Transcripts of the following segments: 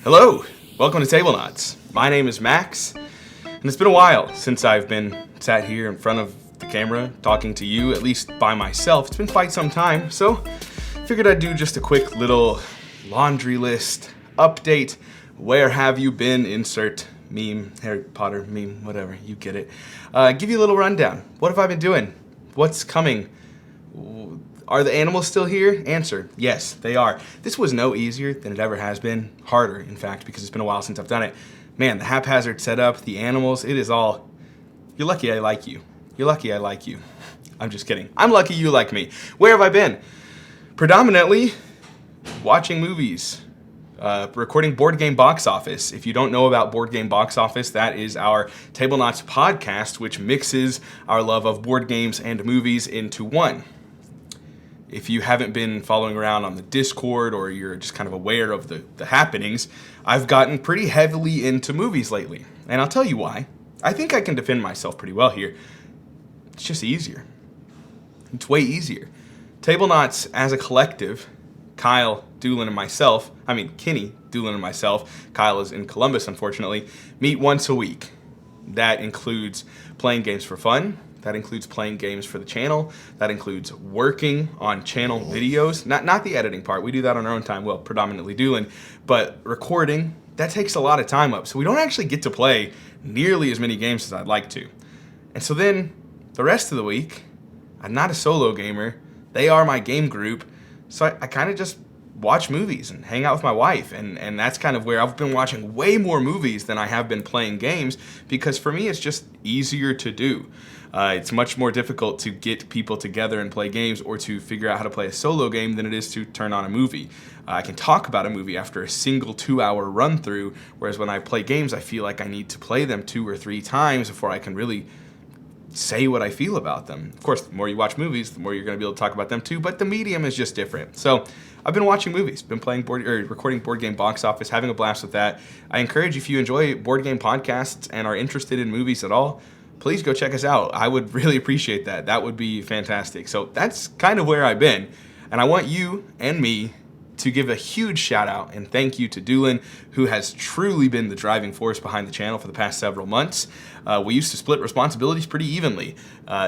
Hello, welcome to Tablenauts. My name is Max, and it's been a while since I've been sat here in front of the camera talking to you, at least by myself. It's been quite some time, so figured I'd do just a quick little laundry list update. Where have you been? Insert meme, Harry Potter meme, whatever, you get it. Give you a little rundown. What have I been doing? What's coming? Are the animals still here? Answer, yes, they are. This was no easier than it ever has been. Harder, in fact, because it's been a while since I've done it. Man, the haphazard setup, the animals, it is all... You're lucky I like you. You're lucky I like you. I'm just kidding. I'm lucky you like me. Where have I been? Predominantly watching movies. Recording Board Game Box Office. If you don't know about Board Game Box Office, that is our Tablenauts podcast, which mixes our love of board games and movies into one. If you haven't been following around on the Discord or you're just kind of aware of the happenings, I've gotten pretty heavily into movies lately. And I'll tell you why. I think I can defend myself pretty well here. It's just easier. It's way easier. Tablenauts as a collective, Kyle, Doolin, and myself, Kenny, Doolin, and myself, Kyle is in Columbus, unfortunately, meet once a week. That includes playing games for fun. That includes playing games for the channel. That includes working on channel videos. Not the editing part. We do that on our own time. Well, predominantly Doolin. But recording, that takes a lot of time up. So we don't actually get to play nearly as many games as I'd like to. And so then the rest of the week, I'm not a solo gamer. They are my game group. So I kind of just watch movies and hang out with my wife. And that's kind of where I've been watching way more movies than I have been playing games, because for me, it's just easier to do. It's much more difficult to get people together and play games or to figure out how to play a solo game than it is to turn on a movie. I can talk about a movie after a single 2-hour run through, whereas when I play games, I feel like I need to play them 2 or 3 times before I can really say what I feel about them. Of course, the more you watch movies, the more you're going to be able to talk about them too, but the medium is just different. So I've been watching movies, been playing recording Board Game Box Office, having a blast with that. I encourage, if you enjoy board game podcasts and are interested in movies at all, please go check us out. I would really appreciate that. That would be fantastic. So that's kind of where I've been. And I want you and me to give a huge shout out and thank you to Doolin, who has truly been the driving force behind the channel for the past several months. We used to split responsibilities pretty evenly.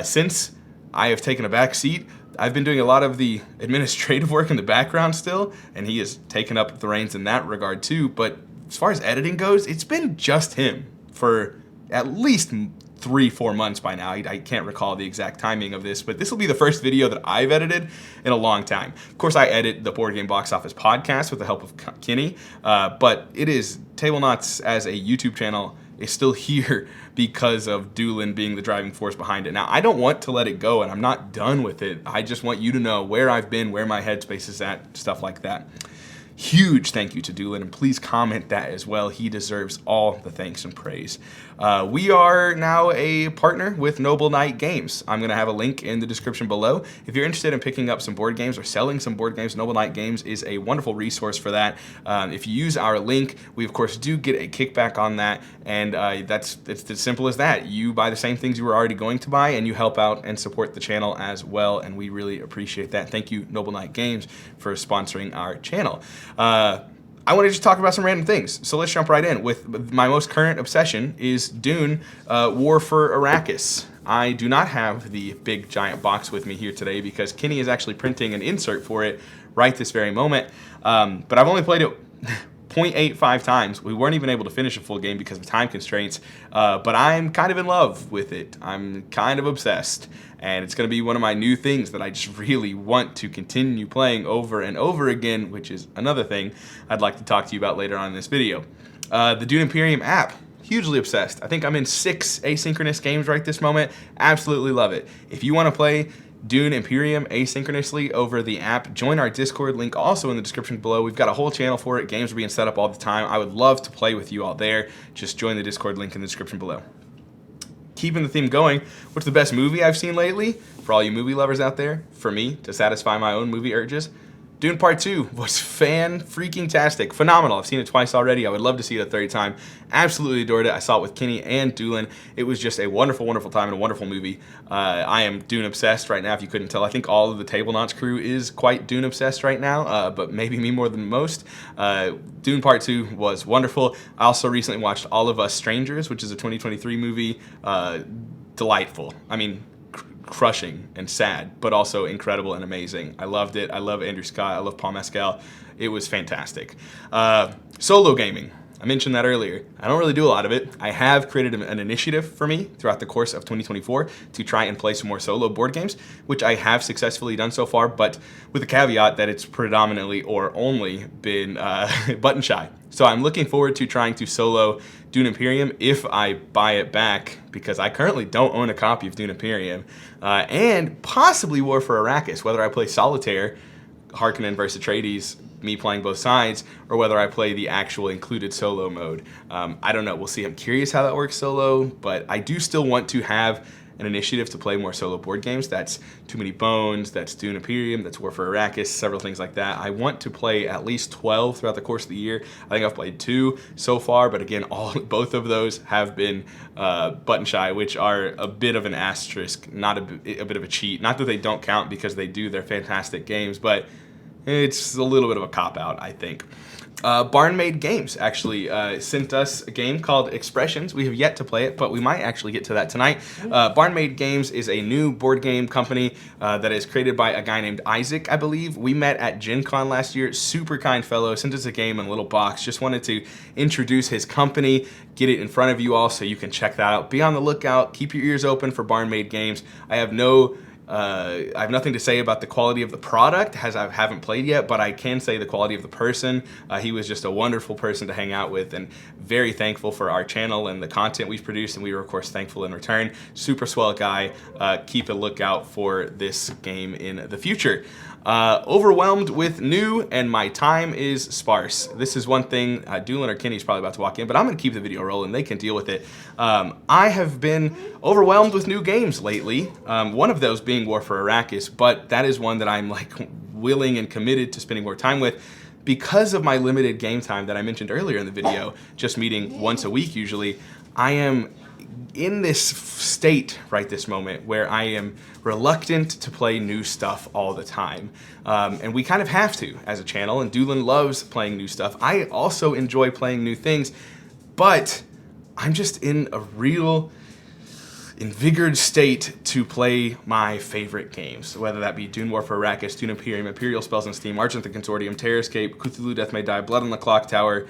Since I have taken a back seat, I've been doing a lot of the administrative work in the background still, and he has taken up the reins in that regard too. But as far as editing goes, it's been just him for at least 3-4 months by now. I can't recall the exact timing of this, but this will be the first video that I've edited in a long time. Of course, I edit the Board Game Box Office podcast with the help of Kenny, but it is Tablenauts as a YouTube channel is still here because of Doolin being the driving force behind it. Now, I don't want to let it go, and I'm not done with it. I just want you to know where I've been, where my headspace is at, stuff like that. Huge thank you to Doolin, and please comment that as well. He deserves all the thanks and praise. We are now a partner with Noble Knight Games. I'm going to have a link in the description below. If you're interested in picking up some board games or selling some board games, Noble Knight Games is a wonderful resource for that. If you use our link, we of course do get a kickback on that, and it's as simple as that. You buy the same things you were already going to buy, and you help out and support the channel as well, and we really appreciate that. Thank you, Noble Knight Games, for sponsoring our channel. I want to just talk about some random things, so let's jump right in. With my most current obsession is Dune War for Arrakis. I do not have the big giant box with me here today because Kenny is actually printing an insert for it right this very moment, but I've only played it 0.85 times. We weren't even able to finish a full game because of time constraints, but I'm kind of in love with it. I'm kind of obsessed, and it's going to be one of my new things that I just really want to continue playing over and over again, which is another thing I'd like to talk to you about later on in this video. The Dune Imperium app, hugely obsessed. I think I'm in 6 asynchronous games right this moment. Absolutely love it. If you want to play Dune Imperium asynchronously over the app, join our Discord, link also in the description below. We've got a whole channel for it. Games are being set up all the time. I would love to play with you all there. Just join the Discord, link in the description below. Keeping the theme going, what's the best movie I've seen lately? For all you movie lovers out there, for me, to satisfy my own movie urges, Dune Part 2 was fan-freaking-tastic. Phenomenal. I've seen it twice already. I would love to see it a third time. Absolutely adored it. I saw it with Kenny and Doolin. It was just a wonderful, wonderful time and a wonderful movie. I am Dune obsessed right now, if you couldn't tell. I think all of the Tablenauts crew is quite Dune obsessed right now, but maybe me more than most. Dune Part 2 was wonderful. I also recently watched All of Us Strangers, which is a 2023 movie. Delightful. I mean, crushing and sad, but also incredible and amazing. I loved it. I love Andrew Scott. I love Paul Mescal. It was fantastic. Solo gaming. I mentioned that earlier. I don't really do a lot of it. I have created an initiative for me throughout the course of 2024 to try and play some more solo board games, which I have successfully done so far, but with the caveat that it's predominantly or only been button shy. So I'm looking forward to trying to solo Dune Imperium if I buy it back, because I currently don't own a copy of Dune Imperium, and possibly War for Arrakis, whether I play Solitaire, Harkonnen versus Atreides, me playing both sides, or whether I play the actual included solo mode. I don't know. We'll see. I'm curious how that works solo, but I do still want to have an initiative to play more solo board games. That's Too Many Bones, that's Dune Imperium, that's War for Arrakis, several things like that. I want to play at least 12 throughout the course of the year. I think I've played 2 so far, but again, both of those have been button shy, which are a bit of an asterisk, not a bit of a cheat. Not that they don't count, because they do. They're fantastic games, but it's a little bit of a cop-out, I think. Barnmade Games actually sent us a game called Expressions. We have yet to play it, but we might actually get to that tonight. Barnmade Games is a new board game company that is created by a guy named Isaac, I believe. We met at Gen Con last year. Super kind fellow. Sent us a game in a little box. Just wanted to introduce his company, get it in front of you all so you can check that out. Be on the lookout. Keep your ears open for Barnmade Games. I have nothing to say about the quality of the product, as I haven't played yet, but I can say the quality of the person. He was just a wonderful person to hang out with, and very thankful for our channel and the content we've produced, and we were of course thankful in return. Super swell guy. Keep a lookout for this game in the future. Overwhelmed with new, and my time is sparse. This is one thing, Doolin or Kenny's probably about to walk in, but I'm going to keep the video rolling. They can deal with it. I have been overwhelmed with new games lately, one of those being War for Arrakis, but that is one that I'm like willing and committed to spending more time with. Because of my limited game time that I mentioned earlier in the video, just meeting once a week usually, I am in this state right this moment where I am reluctant to play new stuff all the time. And we kind of have to as a channel, and Doolin loves playing new stuff. I also enjoy playing new things, but I'm just in a real invigorated state to play my favorite games, whether that be Dune War for Arrakis, Dune Imperium, Imperial Spells and Steam, Argent the Consortium, Terror Escape, Cthulhu Death May Die, Blood on the Clock Tower,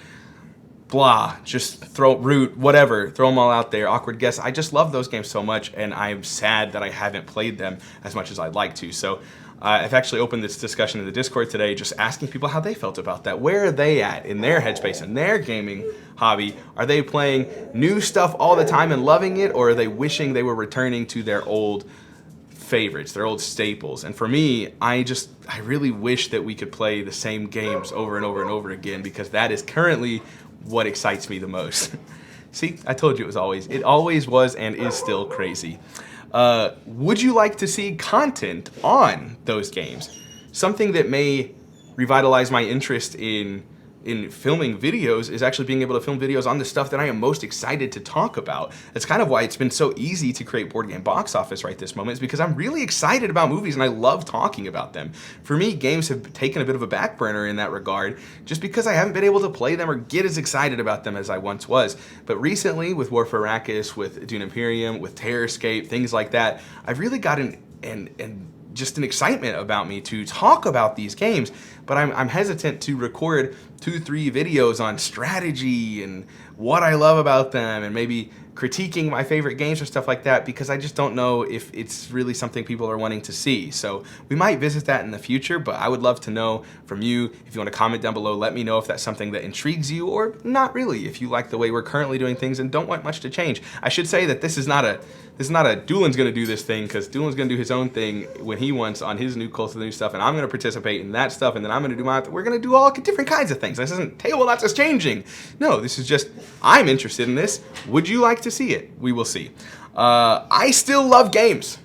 blah, just throw root, whatever, throw them all out there. Awkward Guess. I just love those games so much, and I'm sad that I haven't played them as much as I'd like to. So I've actually opened this discussion in the Discord today, just asking people how they felt about that. Where are they at in their headspace, in their gaming hobby? Are they playing new stuff all the time and loving it, or are they wishing they were returning to their old favorites, their old staples? And for me, I really wish that we could play the same games over and over and over again, because that is currently what excites me the most. See, I told you it always was and is still crazy. Would you like to see content on those games? Something that may revitalize my interest in filming videos is actually being able to film videos on the stuff that I am most excited to talk about. That's kind of why it's been so easy to create Board Game Box Office right this moment, is because I'm really excited about movies and I love talking about them. For me, games have taken a bit of a back burner in that regard, just because I haven't been able to play them or get as excited about them as I once was. But recently, with War for Arrakis, with Dune Imperium, with Terror Escape, things like that, I've really gotten just an excitement about me to talk about these games, but I'm hesitant to record 2-3 videos on strategy and what I love about them, and maybe critiquing my favorite games or stuff like that, because I just don't know if it's really something people are wanting to see. So we might visit that in the future, but I would love to know from you. If you want to comment down below, let me know if that's something that intrigues you, or not really, if you like the way we're currently doing things and don't want much to change. I should say that this is not a Doolin's gonna do this thing, because Doolin's gonna do his own thing when he wants on his new Cult of the New stuff, and I'm gonna participate in that stuff, and then I'm gonna do we're gonna do all different kinds of things. This isn't Tablenauts is changing. No, this is just, I'm interested in this. Would you like to see it? We will see. I still love games.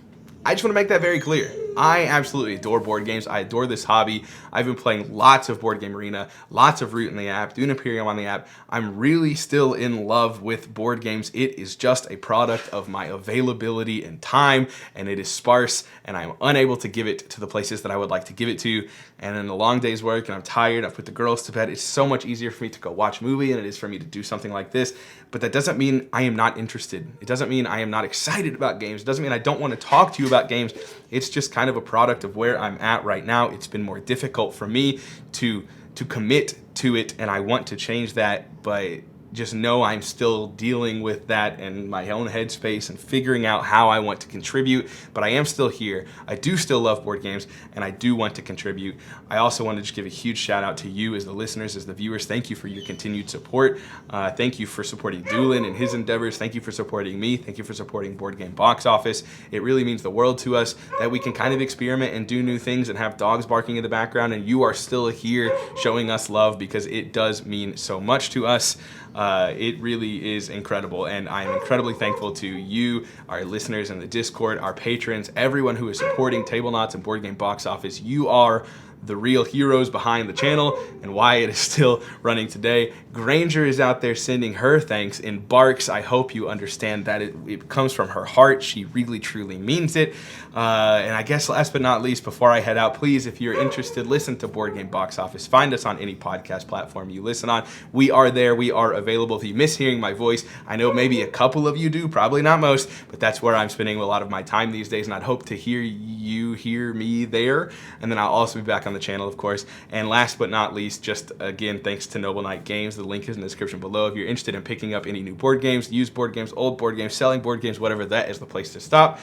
I just want to make that very clear. I absolutely adore board games. I adore this hobby. I've been playing lots of Board Game Arena, lots of Root in the app, doing Imperium on the app. I'm really still in love with board games. It is just a product of my availability and time, and it is sparse, and I'm unable to give it to the places that I would like to give it to. And in a long day's work, and I'm tired, I've put the girls to bed, it's so much easier for me to go watch a movie than it is for me to do something like this. But that doesn't mean I am not interested. It doesn't mean I am not excited about games. It doesn't mean I don't want to talk to you about games. It's just kind of a product of where I'm at right now. It's been more difficult for me to commit to it, and I want to change that, but just know I'm still dealing with that in my own headspace and figuring out how I want to contribute, but I am still here. I do still love board games, and I do want to contribute. I also want to just give a huge shout out to you as the listeners, as the viewers. Thank you for your continued support. Thank you for supporting Doolin and his endeavors. Thank you for supporting me. Thank you for supporting Board Game Box Office. It really means the world to us that we can kind of experiment and do new things and have dogs barking in the background, and you are still here showing us love, because it does mean so much to us. It really is incredible, and I am incredibly thankful to you, our listeners in the Discord, our patrons, everyone who is supporting Tablenauts and Board Game Box Office. You are the real heroes behind the channel and why it is still running today. Granger is out there sending her thanks in barks. I hope you understand that it comes from her heart. She really truly means it. And I guess last but not least, before I head out, please, if you're interested, listen to Board Game Box Office. Find us on any podcast platform you listen on. We are there. We are available. If you miss hearing my voice, I know maybe a couple of you do, probably not most, but that's where I'm spending a lot of my time these days, and I'd hope to hear you hear me there. And then I'll also be back on the channel, of course. And last but not least, just again, thanks to Noble Knight Games. The link is in the description below. If you're interested in picking up any new board games, used board games, old board games, selling board games, whatever, that is the place to stop.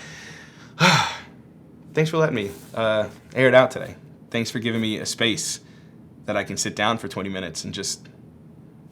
Thanks for letting me air it out today. Thanks for giving me a space that I can sit down for 20 minutes and just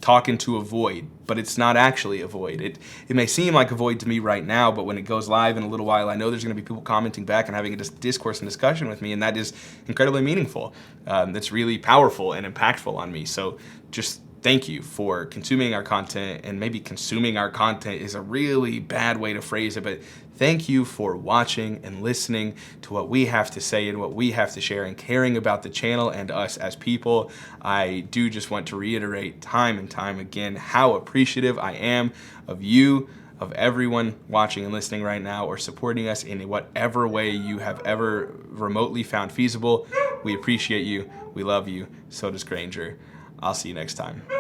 talk into a void, but it's not actually a void. It may seem like a void to me right now, but when it goes live in a little while, I know there's going to be people commenting back and having a discourse and discussion with me, and that is incredibly meaningful. That's really powerful and impactful on me. So just thank you for consuming our content, and maybe consuming our content is a really bad way to phrase it, but thank you for watching and listening to what we have to say and what we have to share, and caring about the channel and us as people. I do just want to reiterate time and time again how appreciative I am of you, of everyone watching and listening right now, or supporting us in whatever way you have ever remotely found feasible. We appreciate you. We love you. So does Granger. I'll see you next time.